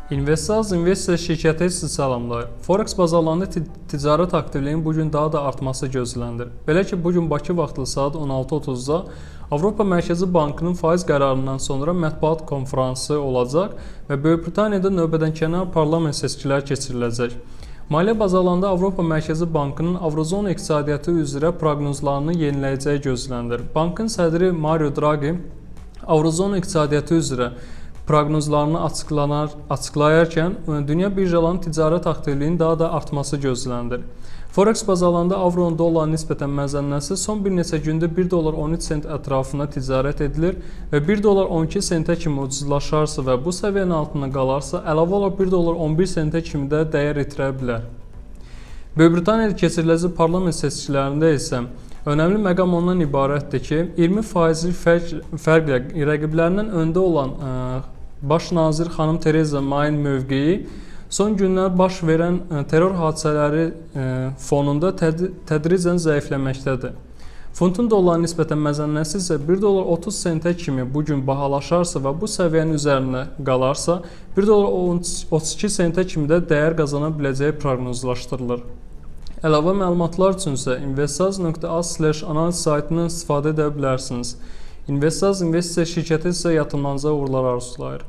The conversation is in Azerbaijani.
İnvestaz investisiya şirkəti sizi salamlayır. Forex bazarlarında ticarət aktivliyinin bugün daha da artması gözlənilir. Belə ki, bugün Bakı vaxtı saat 16:30-da Avropa Mərkəzi Bankının faiz qərarından sonra mətbuat konfransı olacaq və Böyük Britaniyada növbədənkənar parlament seçkiləri keçiriləcək. Maliyyə bazarlarında Avropa Mərkəzi Bankının Avrozona iqtisadiyyatı üzrə proqnozlarını yeniləyəcəyi gözlənilir. Bankın sədri Mario Draghi Avrozona iqtisadiyyatı üzrə proqnozlarını açıqlayarkən dünya birjalarının ticarət aktivliyinin daha da artması gözlənilir. Forex bazarlarında avronun dollara nisbətən məzənnəsi son bir neçə gündə 1 dollar 13 sent ətrafında ticarət edilir və 1 dollar 12 sentə kimi ucuzlaşarsa və bu səviyyənin altında qalarsa, əlavə olaraq 1 dollar 11 sentə kimi də dəyər itirə bilər. Böyük Britaniyada keçiriləcək parlament seçkilərində isə önəmli məqam ondan ibarətdir ki, 20% fərqlə rəqiblərindən öndə olan Baş nazir xanım Tereza Mayın mövqeyi son günlər baş verən terror hadisələri fonunda tədricən zəifləməkdədir. Funtun dollara nisbətən məzənnəsi isə 1 dollar 30 sentə kimi bugün bahalaşarsa və bu səviyyənin üzərində qalarsa, 1 dollar 32 sentə kimi də dəyər qazana biləcəyi proqnozlaşdırılır. Əlavə məlumatlar üçün isə investaz.az/analiz saytından istifadə edə bilərsiniz. İnvestaz investisiya şirkəti sizə yatırımlarınıza uğurlar arzulayır.